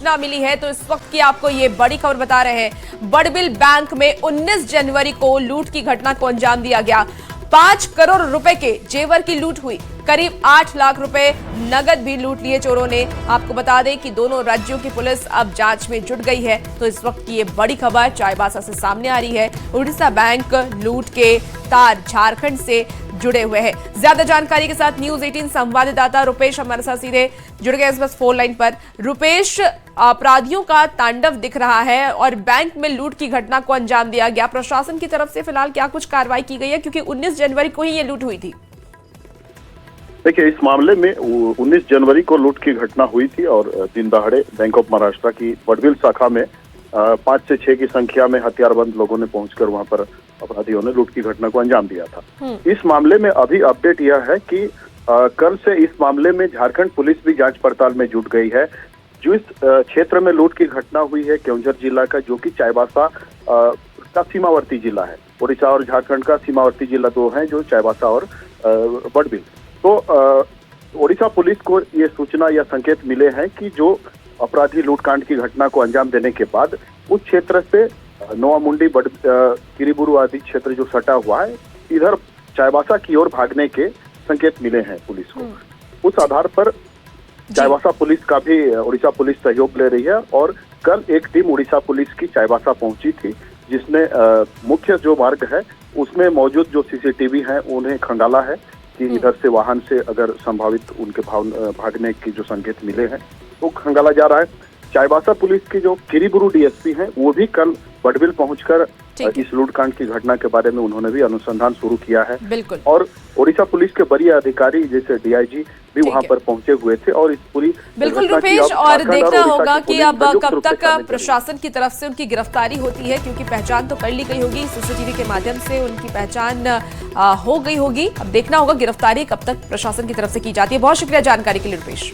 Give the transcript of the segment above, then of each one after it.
सूचना मिली है तो इस वक्त की आपको ये बड़ी खबर बता रहे हैं। बड़बिल बैंक में 19 जनवरी को लूट की घटना को अंजाम दिया गया। 5 करोड़ रुपए के जेवर की लूट हुई। करीब 8 लाख रुपए नगद भी लूट लिए चोरों ने। आपको बता दें कि दोनों राज्यों की पुलिस अब जांच में जुट गई है। तो इस वक्त की ये बड़ी खबर चाईबासा से सामने आ रही है। उड़ीसा बैंक लूट के तार झारखंड से जुड़े हुए हैं। ज्यादा जानकारी के साथ न्यूज 18 संवाददाता रुपेश हमारे साथ सीधे जुड़ गए इस बस फोन लाइन पर। रुपेश, अपराधियों का तांडव दिख रहा है और बैंक में लूट की घटना को अंजाम दिया गया। प्रशासन की तरफ से फिलहाल क्या कुछ कार्रवाई की गई है, क्योंकि 19 जनवरी को ही ये लूट हुई थी? देखिए, इस मामले में 19 जनवरी को लूट की घटना हुई थी और दिन दहाड़े बैंक ऑफ महाराष्ट्र की बड़बिल शाखा में 5 से 6 की संख्या में हथियारबंद लोगों ने पहुंचकर वहां पर अपराधियों ने लूट की घटना को अंजाम दिया था। इस मामले में अभी अपडेट यह है कि कल से इस मामले में झारखंड पुलिस भी जांच पड़ताल में जुट गई है। जो इस क्षेत्र में लूट की घटना हुई है केवंझर जिला का, जो कि चाईबासा का सीमावर्ती जिला है। उड़ीसा और झारखंड का सीमावर्ती जिला दो है, जो चाईबासा और बड़बिल। तो उड़ीसा पुलिस को ये सूचना या संकेत मिले हैं कि जो अपराधी लूटकांड की घटना को अंजाम देने के बाद उस क्षेत्र से नोआमुंडी किरीबुरु आदि क्षेत्र जो सटा हुआ है, इधर चाईबासा की ओर भागने के संकेत मिले हैं पुलिस को। उस आधार पर चाईबासा पुलिस का भी उड़ीसा पुलिस सहयोग ले रही है और कल एक टीम उड़ीसा पुलिस की चाईबासा पहुंची थी, जिसने मुख्य जो मार्ग है उसमें मौजूद जो सीसीटीवी हैं उन्हें खंगाला है कि इधर से वाहन से अगर संभावित उनके भागने की जो संकेत मिले हैं तो खंगाला जा रहा है। चाईबासा पुलिस के जो किरीबुरु डीएसपी हैं वो भी कल बड़बिल पहुंचकर इस लूटकांड की घटना के बारे में उन्होंने भी अनुसंधान शुरू किया है। बिल्कुल। और उड़ीसा पुलिस के वरीय अधिकारी जैसे डीआईजी भी वहां पर पहुंचे हुए थे और इस पूरी बिल्कुल रुपेश, और देखना होगा कि अब कब तक प्रशासन की तरफ से उनकी गिरफ्तारी होती है, क्योंकि पहचान तो कर ली गई होगी, सीसीटीवी के माध्यम से उनकी पहचान हो गई होगी। अब देखना होगा गिरफ्तारी कब तक प्रशासन की तरफ से की जाती है। बहुत शुक्रिया जानकारी के लिए रुपेश।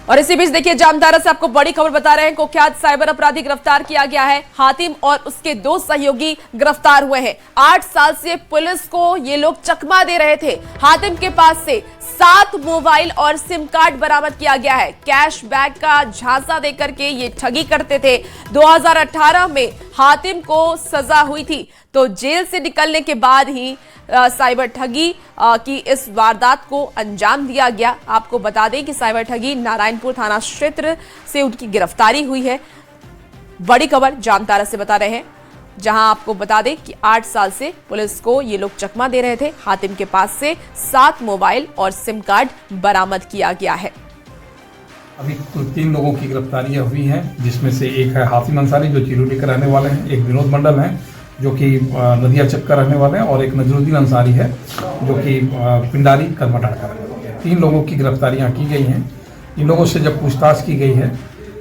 और इसी बीच देखिए, जामतारा से आपको बड़ी खबर बता रहे हैं। कुख्यात साइबर अपराधी गिरफ्तार किया गया है। हातिम और उसके 2 सहयोगी गिरफ्तार हुए हैं। 8 साल से पुलिस को ये लोग चकमा दे रहे थे। हातिम के पास से 7 मोबाइल और सिम कार्ड बरामद किया गया है। कैश बैग का झांसा देकर के ये ठगी करते थे। 2018 में हातिम को सजा हुई थी, तो जेल से निकलने के बाद ही साइबर ठगी की इस वारदात को अंजाम दिया गया। आपको बता दें कि साइबर ठगी नारायणपुर थाना क्षेत्र से उनकी गिरफ्तारी हुई है। बड़ी खबर जामतारा से बता रहे हैं, जहां आपको बता दें कि 8 साल से पुलिस को ये लोग चकमा दे रहे थे। हातिम के पास से 7 मोबाइल और सिम कार्ड बरामद किया गया है। अभी कुल 3 लोगों की गिरफ्तारियां हुई हैं, जिसमें से एक है हातिम अंसारी जो चिरोली के रहने वाले हैं, एक विनोद मंडल हैं जो कि नदिया चक का रहने वाले हैं, और एक नजरुद्दीन अंसारी है जो कि पिंडारी करमटाड़ का रहने वाले हैं। 3 लोगों की गिरफ्तारियां की गई हैं। इन लोगों से जब पूछताछ की गई है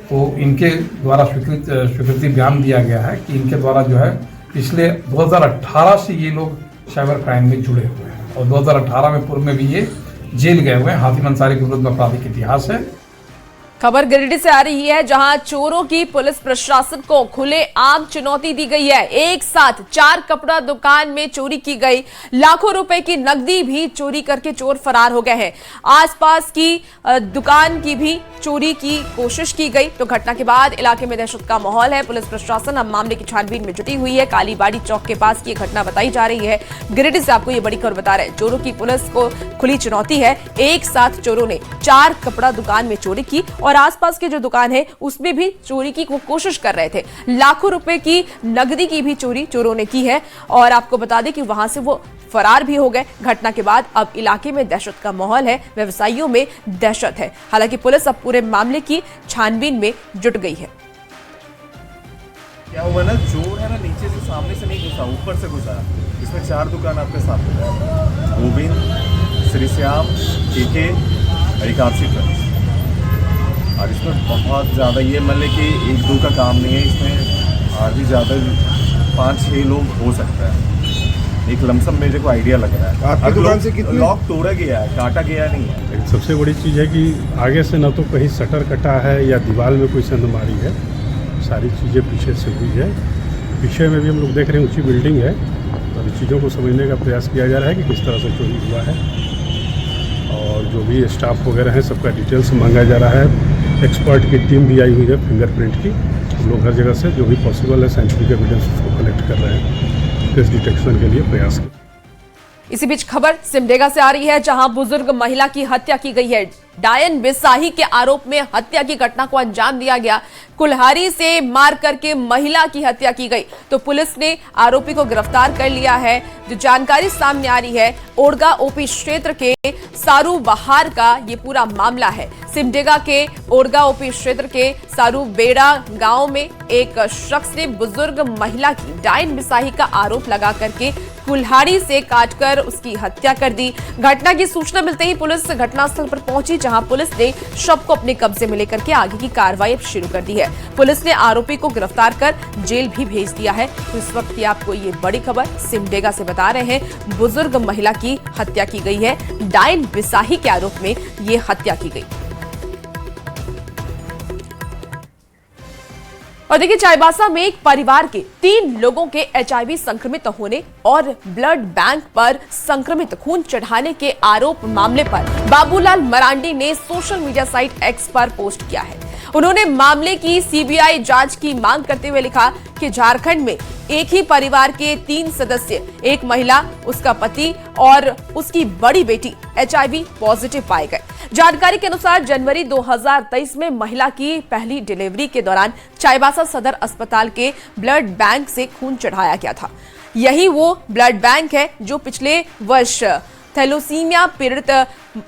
तो इनके द्वारा स्वीकृति बयान दिया गया है कि इनके द्वारा जो है पिछले 2018 से ये लोग साइबर क्राइम में जुड़े हुए हैं और 2018 में पूर्व में भी ये जेल गए हुए हैं। हातिम अंसारी के विरुद्ध आपराधिक इतिहास है। खबर गिरिडीह से आ रही है, जहां चोरों की पुलिस प्रशासन को खुलेआम चुनौती दी गई है। एक साथ 4 कपड़ा दुकान में चोरी की गई। लाखों रुपए की नकदी भी चोरी करके चोर फरार हो गए हैं। आसपास की दुकान की भी चोरी की कोशिश की गई। तो घटना के बाद इलाके में दहशत का माहौल है। पुलिस प्रशासन अब मामले की छानबीन में जुटी हुई है। कालीबाड़ी चौक के पास की घटना बताई जा रही है। गिरिडीह से आपको ये बड़ी खबर बता रहे हैं, चोरों की पुलिस को खुली चुनौती है। एक साथ चोरों ने 4 कपड़ा दुकान में चोरी की और आसपास की जो दुकान है उसमें भी चोरी की कोशिश कर रहे थे। लाखों रुपए की नकदी की भी चोरी चोरों ने की है और आपको बता दें कि वहां से वो फरार भी हो गए। घटना के बाद अब इलाके में दहशत का माहौल है, व्यवसायियों में दहशत है। हालांकि पुलिस अब पूरे मामले की छानबीन में जुट गई है। क्या हुआ ना, चोर है ना नीचे से सामने से नहीं घुसा, ऊपर से घुसा। इसमें 4 दुकान आपके सामने है, गोविंद, श्रीश्याम, केके और एक आरसी ट्रक। और इसमें बहुत ज़्यादा ये मान लें कि 1-2 का काम नहीं है, इसमें और भी ज़्यादा 5-6 लोग हो सकता है। एक लमसम मेरे को आइडिया लग रहा है। आपकी दुकान से कितने लॉक तोड़ा गया है, काटा गया नहीं है। सबसे बड़ी चीज़ है कि आगे से न तो कहीं शटर कटा है या दीवार में कोई संद मारी है, सारी चीज़ें पीछे से हुई है। पीछे में भी हम लोग देख रहे हैं ऊंची बिल्डिंग है, और चीज़ों को समझने का प्रयास किया जा रहा है कि किस तरह से चोरी हुआ है। और और जो भी स्टाफ वगैरह है सबका डिटेल्स मांगा जा रहा है। एक्सपर्ट की टीम भी आई हुई है फिंगरप्रिंट की। हम लोग हर जगह से जो भी पॉसिबल है साइंटिफिक एविडेंस उसको कलेक्ट कर रहे हैं, केस डिटेक्शन के लिए प्रयास कर। इसी बीच खबर सिमडेगा से आ रही है, जहां बुजुर्ग महिला की हत्या की गई है। डायन बिसाही के आरोप में हत्या की घटना को अंजाम दिया गया। कुल्हाड़ी से मार करके महिला की हत्या की गई तो पुलिस ने आरोपी को गिरफ्तार कर लिया है। जो जानकारी सामने आ रही है, ओरगा ओपी क्षेत्र के सारू बहार का ये पूरा मामला है। सिमडेगा के ओरगा ओपी क्षेत्र के सारू बेड़ा गांव में एक शख्स ने बुजुर्ग महिला की डायन बिसाही का आरोप लगा करके कुल्हाड़ी से काटकर उसकी हत्या कर दी। घटना की सूचना मिलते ही पुलिस घटनास्थल पर पहुंची, जहां पुलिस ने शव को अपने कब्जे में लेकर के आगे की कार्रवाई शुरू कर दी है। पुलिस ने आरोपी को गिरफ्तार कर जेल भी भेज दिया है। तो इस वक्त की आपको ये बड़ी खबर सिमडेगा से बता रहे हैं, बुजुर्ग महिला की हत्या की गई है। डायन बिसाही के आरोप में ये हत्या की गई। और देखिए, चाईबासा में एक परिवार के 3 लोगों के HIV संक्रमित होने और ब्लड बैंक पर संक्रमित खून चढ़ाने के आरोप मामले पर बाबूलाल मरांडी ने सोशल मीडिया साइट एक्स पर पोस्ट किया है। उन्होंने मामले की CBI जांच की मांग करते हुए लिखा कि झारखंड में एक ही परिवार के 3 सदस्य, एक महिला, उसका पति और उसकी बड़ी बेटी HIV पॉजिटिव पाए गए। जानकारी के अनुसार जनवरी 2023 में महिला की पहली डिलीवरी के दौरान चाईबासा सदर अस्पताल के ब्लड बैंक से खून चढ़ाया गया था। यही वो ब्लड बैंक है जो पिछले वर्ष थैलोसीमिया पीड़ित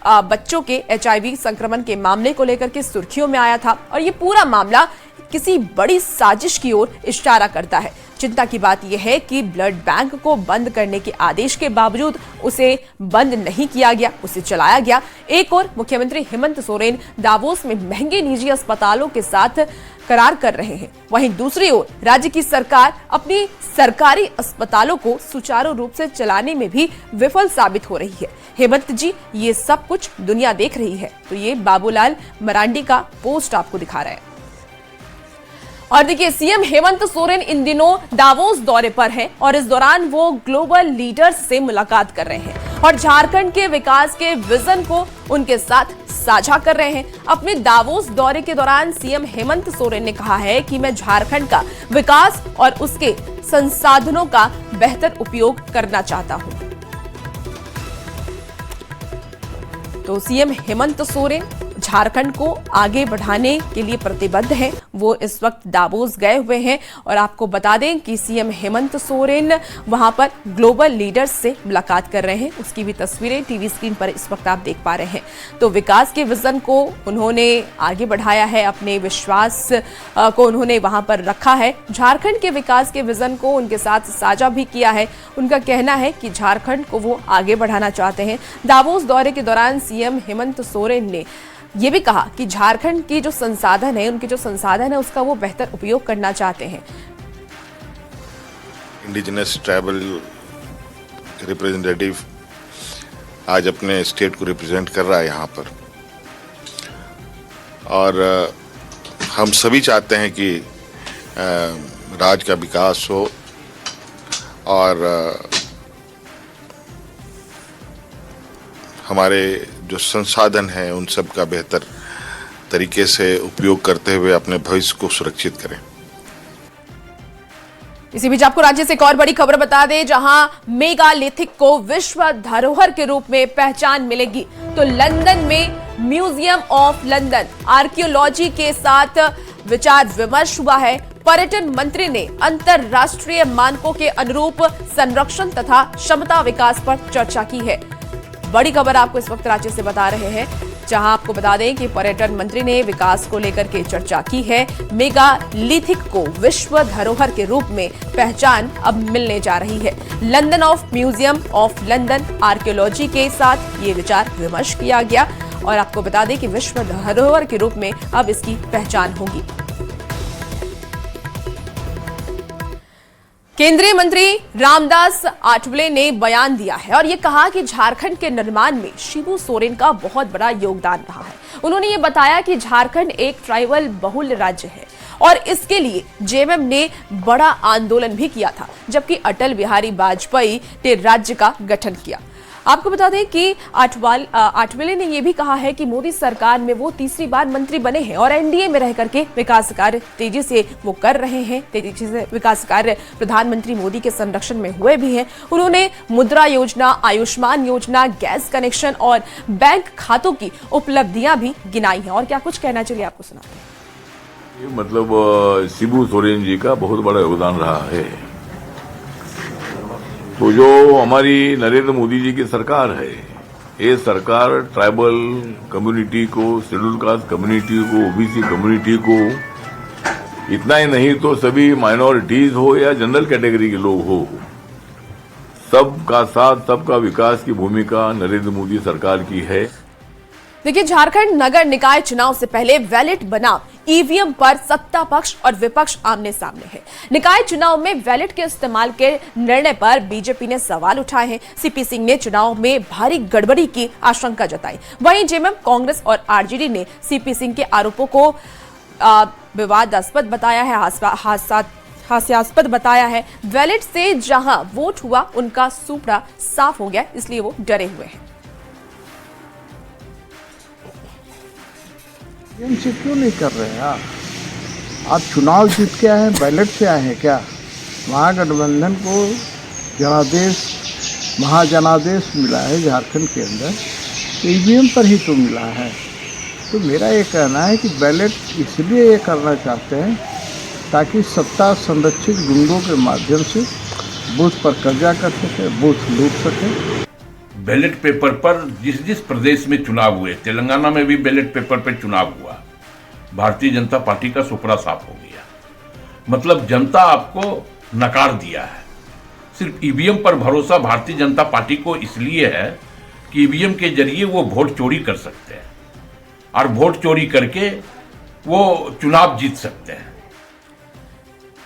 बच्चों के HIV संक्रमण के मामले को लेकर के सुर्खियों में आया था। और ये पूरा मामला किसी बड़ी साजिश की ओर इशारा करता है। चिंता की बात यह है कि ब्लड बैंक को बंद करने के आदेश के बावजूद उसे बंद नहीं किया गया, उसे चलाया गया। एक और मुख्यमंत्री हेमंत सोरेन दावोस में महंगे निजी अस्पतालों के साथ करार कर रहे हैं, वहीं दूसरी ओर राज्य की सरकार अपनी सरकारी अस्पतालों को सुचारू रूप से चलाने में भी विफल साबित हो रही है। हेमंत जी, ये सब कुछ दुनिया देख रही है। तो ये बाबूलाल मरांडी का पोस्ट आपको दिखा रहा है। और देखिए, सीएम हेमंत सोरेन इन दिनों दावोस दौरे पर हैं और इस दौरान वो ग्लोबल लीडर्स से मुलाकात कर रहे हैं और झारखंड के विकास के विजन को उनके साथ साझा कर रहे हैं। अपने दावोस दौरे के दौरान सीएम हेमंत सोरेन ने कहा है कि मैं झारखंड का विकास और उसके संसाधनों का बेहतर उपयोग करना चाहता हूं। तो सीएम हेमंत सोरेन झारखंड को आगे बढ़ाने के लिए प्रतिबद्ध हैं। वो इस वक्त दावोस गए हुए हैं और आपको बता दें कि सीएम हेमंत सोरेन वहां पर ग्लोबल लीडर्स से मुलाकात कर रहे हैं। उसकी भी तस्वीरें टीवी स्क्रीन पर इस वक्त आप देख पा रहे हैं। तो विकास के विजन को उन्होंने आगे बढ़ाया है, अपने विश्वास को उन्होंने वहां पर रखा है। झारखंड के विकास के विजन को उनके साथ साझा भी किया है। उनका कहना है कि झारखंड को वो आगे बढ़ाना चाहते हैं। दावोस दौरे के दौरान सीएम हेमंत सोरेन ने ये भी कहा कि झारखंड की जो संसाधन है, उनके जो संसाधन है, उसका वो बेहतर उपयोग करना चाहते हैं। इंडिजिनस ट्राइबल रिप्रेजेंटेटिव आज अपने स्टेट को रिप्रेजेंट कर रहा है यहाँ पर, और हम सभी चाहते हैं कि राज्य का विकास हो और हमारे जो संसाधन हैं उन सब का बेहतर तरीके से उपयोग करते हुए अपने भविष्य को सुरक्षित करें। इसी बीच आपको राज्य से एक और बड़ी खबर बता दें, जहां मेगालिथिक को विश्व धरोहर के रूप में पहचान मिलेगी। तो लंदन में म्यूजियम ऑफ लंदन आर्कियोलॉजी के साथ विचार विमर्श हुआ है। पर्यटन मंत्री ने अंतरराष्ट्रीय मानकों के अनुरूप संरक्षण तथा क्षमता विकास पर चर्चा की है। बड़ी खबर आपको इस वक्त राज्य से बता रहे हैं, जहां आपको बता दें कि पर्यटन मंत्री ने विकास को लेकर के चर्चा की है। मेगालिथिक को विश्व धरोहर के रूप में पहचान अब मिलने जा रही है। London of museum of London archaeology के साथ ये विचार विमर्श किया गया और आपको बता दें कि विश्व धरोहर के रूप में अब इसकी पहचान होगी। केंद्रीय मंत्री रामदास आठवले ने बयान दिया है और ये कहा कि झारखंड के निर्माण में शिबू सोरेन का बहुत बड़ा योगदान रहा है। उन्होंने ये बताया कि झारखंड एक ट्राइबल बहुल राज्य है और इसके लिए जेएमएम ने बड़ा आंदोलन भी किया था, जबकि अटल बिहारी वाजपेयी ने राज्य का गठन किया। आपको बता दें कि आठवले ने यह भी कहा है कि मोदी सरकार में वो तीसरी बार मंत्री बने हैं और एनडीए में रह करके विकास कार्य तेजी से वो कर रहे हैं। तेजी से विकास कार्य प्रधानमंत्री मोदी के संरक्षण में हुए भी हैं। उन्होंने मुद्रा योजना, आयुष्मान योजना, गैस कनेक्शन और बैंक खातों की उपलब्धियां भी गिनाई हैं। और क्या कुछ कहना चाहिए आपको सुनाते हैं। मतलब शिबू सोरेन जी का बहुत बड़ा योगदान रहा है। तो जो हमारी नरेंद्र मोदी जी की सरकार है, ये सरकार ट्राइबल कम्युनिटी को, शेड्यूल कास्ट कम्युनिटी को, ओबीसी कम्युनिटी को, इतना ही नहीं तो सभी माइनॉरिटीज हो या जनरल कैटेगरी के लोग हो, सबका साथ, सबका विकास की भूमिका नरेंद्र मोदी सरकार की है। देखिए, झारखंड नगर निकाय चुनाव से पहले वैलेट बनाम ईवीएम पर सत्ता पक्ष और विपक्ष आमने सामने है। निकाय चुनाव में वैलेट के इस्तेमाल के निर्णय पर बीजेपी ने सवाल उठाए हैं। सीपी सिंह ने चुनाव में भारी गड़बड़ी की आशंका जताई। वहीं जेएमएम, कांग्रेस और आरजेडी ने सीपी सिंह के आरोपों को विवादास्पद बताया है, हास्यास्पद बताया है। वैलेट से जहां वोट हुआ उनका सुपड़ा साफ हो गया, इसलिए वो डरे हुए हैं। से क्यों नहीं कर रहे हैं आप चुनाव जीत के आए हैं, बैलेट से आए हैं क्या? महागठबंधन को जनादेश, महाजनादेश मिला है झारखंड के अंदर, ईवीएम पर ही तो मिला है। तो मेरा ये कहना है कि बैलेट इसलिए ये करना चाहते हैं ताकि सत्ता संरक्षित गुंडों के माध्यम से बूथ पर कब्जा कर सके, बूथ लूट सके। बैलेट पेपर पर जिस प्रदेश में चुनाव हुए, तेलंगाना में भी बैलेट पेपर पर चुनाव हुआ, भारतीय जनता पार्टी का सुपड़ा साफ हो गया। मतलब जनता आपको नकार दिया है। सिर्फ ईवीएम पर भरोसा भारतीय जनता पार्टी को इसलिए है कि ईवीएम के जरिए वो वोट चोरी कर सकते हैं और वोट चोरी करके वो चुनाव जीत सकते हैं।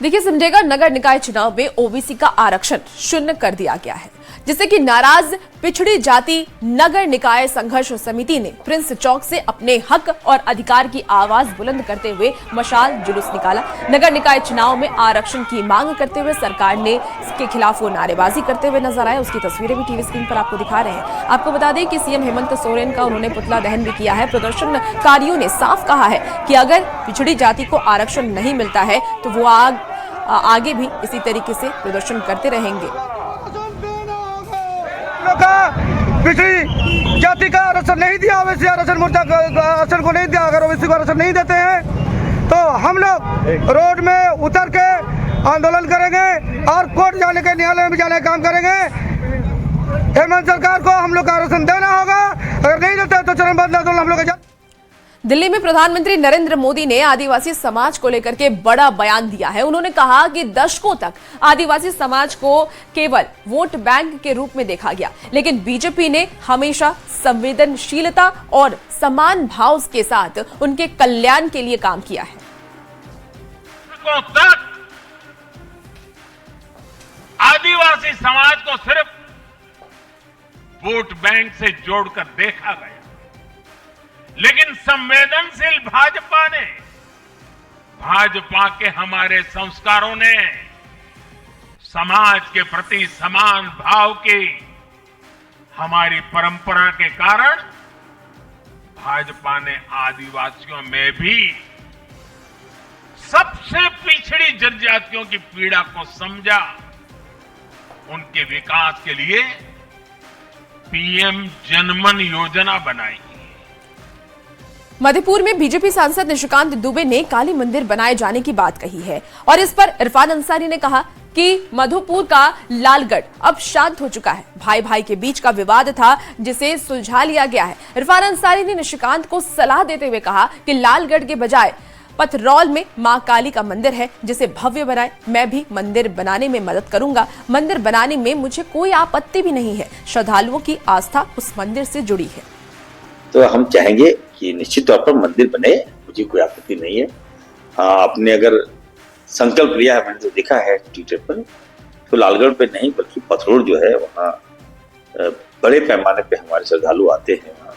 देखिए, सिमडेगा नगर निकाय चुनाव में ओबीसी का आरक्षण शून्य कर दिया गया है, जिससे कि नाराज पिछड़ी जाति नगर निकाय संघर्ष समिति ने प्रिंस चौक से अपने हक और अधिकार की आवाज बुलंद करते हुए मशाल जुलूस निकाला। नगर निकाय चुनाव में आरक्षण की मांग करते हुए सरकार ने इसके खिलाफ वो नारेबाजी करते हुए नजर आए। उसकी तस्वीरें भी टीवी स्क्रीन पर आपको दिखा रहे हैं। आपको बता दें कि सीएम हेमंत सोरेन का उन्होंने पुतला दहन भी किया है। प्रदर्शनकारियों ने साफ कहा है कि अगर पिछड़ी जाति को आरक्षण नहीं मिलता है तो वो आगे भी इसी तरीके से प्रदर्शन करते रहेंगे। पिछड़ी जाति का आरक्षण नहीं दिया, ओबीसी आरक्षण आरक्षण को नहीं दिया, अगर ओबीसी को आरक्षण नहीं देते हैं तो हम लोग रोड में उतर के आंदोलन करेंगे और कोर्ट जाने के, न्यायालय में जाने का काम करेंगे। हेमंत सरकार को हम लोग का आरक्षण देना होगा, अगर नहीं देते तो चरणबद्ध आंदोलन हम लोग। दिल्ली में प्रधानमंत्री नरेंद्र मोदी ने आदिवासी समाज को लेकर के बड़ा बयान दिया है। उन्होंने कहा कि दशकों तक आदिवासी समाज को केवल वोट बैंक के रूप में देखा गया, लेकिन बीजेपी ने हमेशा संवेदनशीलता और समान भाव के साथ उनके कल्याण के लिए काम किया है। तक आदिवासी समाज को सिर्फ वोट बैंक से जोड़कर देखा गया, लेकिन संवेदनशील भाजपा के हमारे संस्कारों ने समाज के प्रति समान भाव की हमारी परंपरा के कारण भाजपा ने आदिवासियों में भी सबसे पिछड़ी जनजातियों की पीड़ा को समझा, उनके विकास के लिए पीएम जनमन योजना बनाई। मधुपुर में बीजेपी सांसद निशिकांत दुबे ने काली मंदिर बनाए जाने की बात कही है और इस पर इरफान अंसारी ने कहा कि मधुपुर का लालगढ़ अब शांत हो चुका है। भाई भाई के बीच का विवाद था जिसे सुलझा लिया गया है। इरफान अंसारी ने निशिकांत को सलाह देते हुए कहा कि लालगढ़ के बजाय पथरौल में मां काली का मंदिर है, जिसे भव्य बनाए। मैं भी मंदिर बनाने में मदद करूंगा। मंदिर बनाने में मुझे कोई आपत्ति भी नहीं है। श्रद्धालुओं की आस्था उस मंदिर से जुड़ी है। तो हम चाहेंगे कि निश्चित तौर पर मंदिर बने, मुझे कोई आपत्ति नहीं है। हाँ, आपने अगर संकल्प लिया है, मैंने तो देखा है ट्विटर पर, तो लालगढ़ पे नहीं बल्कि पथरौल जो है वहाँ बड़े पैमाने पे हमारे श्रद्धालु आते हैं वहाँ,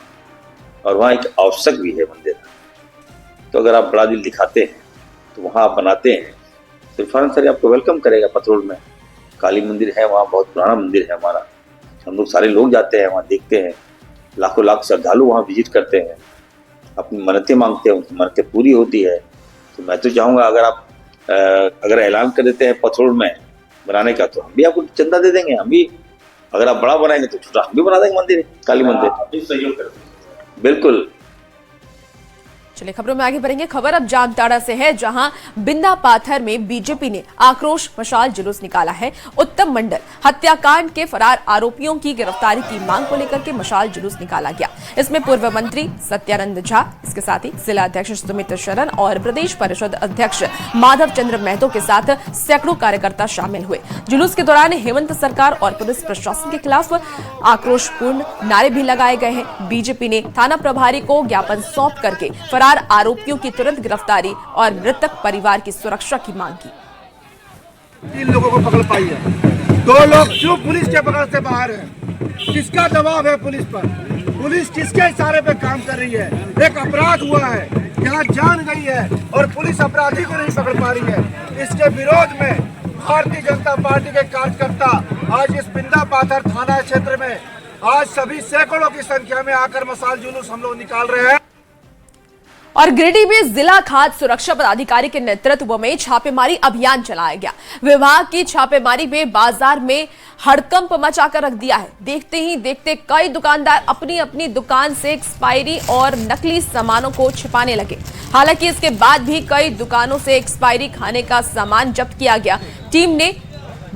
और वहाँ एक आवश्यक भी है मंदिर। तो अगर आप बड़ा दिल दिखाते हैं तो वहाँ आप बनाते हैं, तो इरफान सर आपको वेलकम करेगा। पथरौल में काली मंदिर है, वहाँ बहुत पुराना मंदिर है हमारा, हम लोग सारे लोग जाते हैं वहाँ, देखते हैं, लाखों लाख श्रद्धालु वहाँ विजिट करते हैं, अपनी मन्नतें मांगते हैं, उनकी मन्नतें पूरी होती है। तो मैं तो चाहूँगा अगर आप अगर ऐलान कर देते हैं पथरोड में बनाने का, तो हम भी आपको चंदा दे देंगे। हम भी अगर आप बड़ा बनाएंगे तो छोटा हम भी बना देंगे मंदिर, काली मंदिर। सहयोग करेंगे बिल्कुल। चलिए खबरों में आगे बढ़ेंगे। खबर अब जामताड़ा से है, जहां बिंदा पाथर में बीजेपी ने आक्रोश मशाल जुलूस निकाला है। उत्तम मंडल हत्याकांड के फरार आरोपियों की गिरफ्तारी की मांग को लेकर के मशाल जुलूस निकाला गया। इसमें पूर्व मंत्री सत्यानंद झा, इसके साथ ही जिला अध्यक्ष सुमित शरण और प्रदेश परिषद अध्यक्ष माधव चंद्र महतो के साथ सैकड़ों कार्यकर्ता शामिल हुए। जुलूस के दौरान हेमंत सरकार और पुलिस प्रशासन के खिलाफ आक्रोशपूर्ण नारे भी लगाए गए हैं। बीजेपी ने थाना प्रभारी को ज्ञापन सौंप करके फरार आरोपियों की तुरंत गिरफ्तारी और मृतक परिवार की सुरक्षा की मांग की। 3 लोगों को पकड़ पाई है, 2 लोग जो पुलिस के पकड़ से बाहर है। किसका दबाव है पुलिस पर? पुलिस किसके इशारे पे काम कर रही है? एक अपराध हुआ है, यहाँ जान गई है और पुलिस अपराधी को नहीं पकड़ पा रही है। इसके विरोध में भारतीय जनता पार्टी के कार्यकर्ता आज इस बिंदा पाथर थाना क्षेत्र में आज सभी सैकड़ों की संख्या में आकर मशाल जुलूस हम लोग निकाल रहे हैं। और गिरिडीह में जिला खाद्य सुरक्षा पदाधिकारी के नेतृत्व में छापेमारी अभियान चलाया गया। विभाग की छापेमारी में बाजार में हड़कंप मचाकर रख दिया है। देखते ही देखते कई दुकानदार अपनी अपनी दुकान से एक्सपायरी और नकली सामानों को छिपाने लगे। हालांकि इसके बाद भी कई दुकानों से एक्सपायरी खाने का सामान जब्त किया गया। टीम ने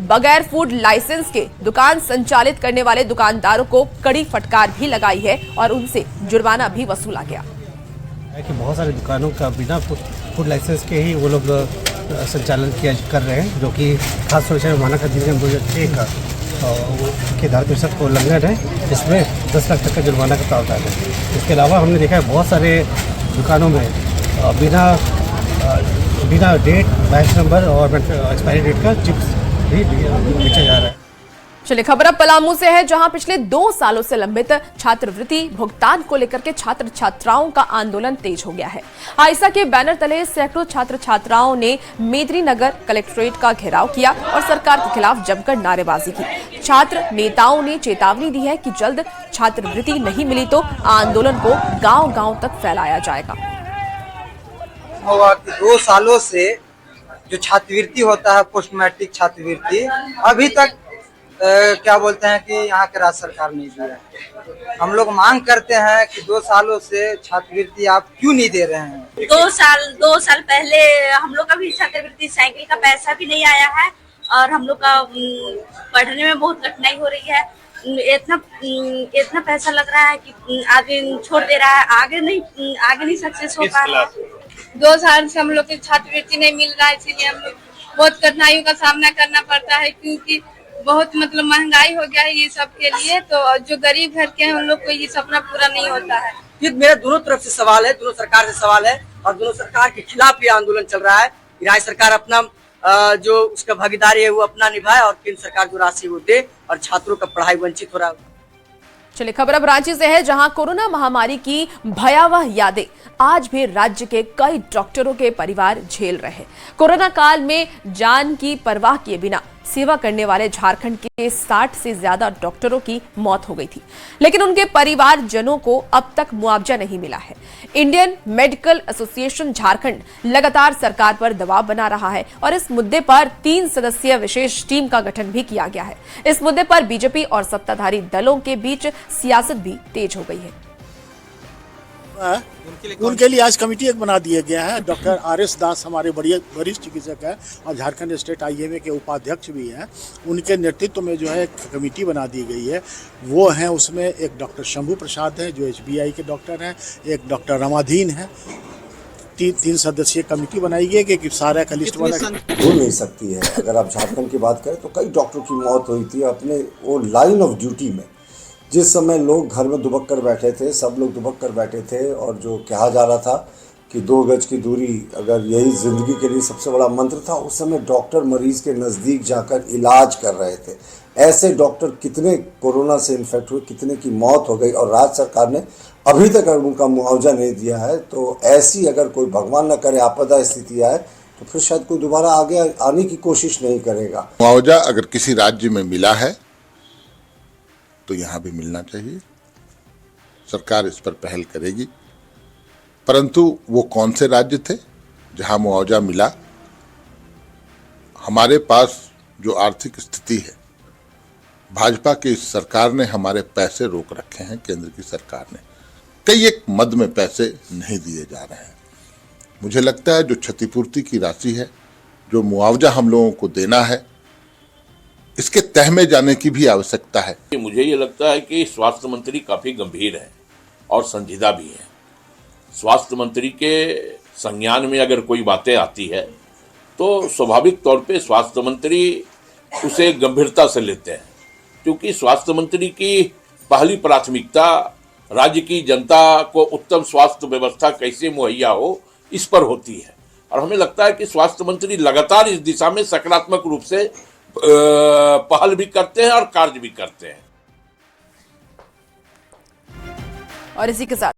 बगैर फूड लाइसेंस के दुकान संचालित करने वाले दुकानदारों को कड़ी फटकार भी लगाई है और उनसे जुर्माना भी वसूला गया कि बहुत सारी दुकानों का बिना फूड लाइसेंस के ही वो लोग संचालन कर रहे हैं, जो कि खाद्य सुरक्षा मानक अधिनियम 2006 का के धारा 63 को उल्लंघन है। इसमें 10 लाख तक का जुर्माना का प्रावधान है। इसके अलावा हमने देखा है बहुत सारे दुकानों में बिना डेट, बैच नंबर और एक्सपायरी डेट का चिप्स भी बेचा जा रहा है। चलिए खबर अब पलामू से है, जहां पिछले 2 सालों से लंबित छात्रवृत्ति भुगतान को लेकर के छात्र छात्राओं का आंदोलन तेज हो गया है। आइसा के बैनर तले सैकड़ों छात्र छात्राओं ने मेदिनीनगर कलेक्ट्रेट का घेराव किया और सरकार के खिलाफ जमकर नारेबाजी की। छात्र नेताओं ने चेतावनी दी है कि जल्द छात्रवृत्ति नहीं मिली तो आंदोलन को गांव-गांव तक फैलाया जाएगा। 2 सालों से जो छात्रवृत्ति होता है, पोस्ट मैट्रिक छात्रवृत्ति, अभी तक क्या बोलते हैं कि यहाँ के राज्य सरकार नहीं दिया है। हम लोग मांग करते हैं कि 2 सालों से छात्रवृत्ति आप क्यों नहीं दे रहे हैं? 2 साल पहले हम लोग का भी छात्रवृत्ति साइकिल का पैसा भी नहीं आया है और हम लोग का पढ़ने में बहुत कठिनाई हो रही है। इतना पैसा लग रहा है कि आदमी छोड़ दे रहा है, आगे नहीं सक्सेस हो पा रहा है। 2 साल से हम लोग की छात्रवृत्ति नहीं मिल रहा है, इसीलिए हम लोग बहुत कठिनाइयों का सामना करना पड़ता है, क्योंकि बहुत मतलब महंगाई हो गया है ये सब के लिए। तो जो गरीब घर के हैं उन लोग को ये सपना पूरा नहीं होता है। मेरा दोनों तरफ से सवाल है, दोनों सरकार से सवाल है और दोनों सरकार के खिलाफ ये आंदोलन चल रहा है। राज्य सरकार अपना जो उसका भागीदारी है वो अपना निभाए और केंद्र सरकार जो राशि वो दे और छात्रों का पढ़ाई वंचित हो रहा है। चलिए खबर अब रांची से है, जहां कोरोना महामारी की भयावह यादें आज भी राज्य के कई डॉक्टरों के परिवार झेल रहे हैं। कोरोना काल में जान की परवाह किए बिना सेवा करने वाले झारखंड के 60 से ज्यादा डॉक्टरों की मौत हो गई थी, लेकिन उनके परिवारजनों को अब तक मुआवजा नहीं मिला है। इंडियन मेडिकल एसोसिएशन झारखंड लगातार सरकार पर दबाव बना रहा है और इस मुद्दे पर 3 सदस्यीय विशेष टीम का गठन भी किया गया है। इस मुद्दे पर बीजेपी और सत्ताधारी दलों के बीच सियासत भी तेज हो गई है। उनके लिए आज कमेटी एक बना दिया गया है। डॉक्टर RS दास हमारे वरिष्ठ चिकित्सक हैं और झारखंड स्टेट IMA के उपाध्यक्ष भी हैं। उनके नेतृत्व में जो है एक कमेटी बना दी गई है। वो हैं, उसमें एक डॉक्टर शंभू प्रसाद हैं जो HBI के डॉक्टर हैं, एक डॉक्टर रमाधीन है। 3 सदस्यीय कमेटी बनाई गई कि सारा का लिस्ट बना हो नहीं सकती है। अगर आप झारखंड की बात करें तो कई डॉक्टरों की मौत हुई थी अपने वो लाइन ऑफ ड्यूटी में, जिस समय लोग घर में दुबक कर बैठे थे, सब लोग दुबक कर बैठे थे और जो कहा जा रहा था कि 2 गज की दूरी अगर यही ज़िंदगी के लिए सबसे बड़ा मंत्र था, उस समय डॉक्टर मरीज़ के नज़दीक जाकर इलाज कर रहे थे। ऐसे डॉक्टर कितने कोरोना से इन्फेक्ट हुए, कितने की मौत हो गई और राज्य सरकार ने अभी तक अगर उनका मुआवजा नहीं दिया है तो ऐसी अगर कोई भगवान न करे आपदा स्थिति आए तो फिर शायद कोई दोबारा आगे आने की कोशिश नहीं करेगा। मुआवजा अगर किसी राज्य में मिला है तो यहाँ भी मिलना चाहिए। सरकार इस पर पहल करेगी, परंतु वो कौन से राज्य थे जहाँ मुआवजा मिला? हमारे पास जो आर्थिक स्थिति है, भाजपा की इस सरकार ने हमारे पैसे रोक रखे हैं। केंद्र की सरकार ने कई एक मद में पैसे नहीं दिए जा रहे हैं। मुझे लगता है जो क्षतिपूर्ति की राशि है, जो मुआवजा हम लोगों को देना है, इसके तह में जाने की भी आवश्यकता है। मुझे ये लगता है कि स्वास्थ्य मंत्री काफी गंभीर है और संजीदा भी है। स्वास्थ्य मंत्री के संज्ञान में अगर कोई बातें आती है तो स्वाभाविक तौर पे स्वास्थ्य मंत्री उसे गंभीरता से लेते हैं, क्योंकि स्वास्थ्य मंत्री की पहली प्राथमिकता राज्य की जनता को उत्तम स्वास्थ्य व्यवस्था कैसे मुहैया हो, इस पर होती है। और हमें लगता है कि स्वास्थ्य मंत्री लगातार इस दिशा में सकारात्मक रूप से पहल भी करते हैं और कार्य भी करते हैं। और इसी के साथ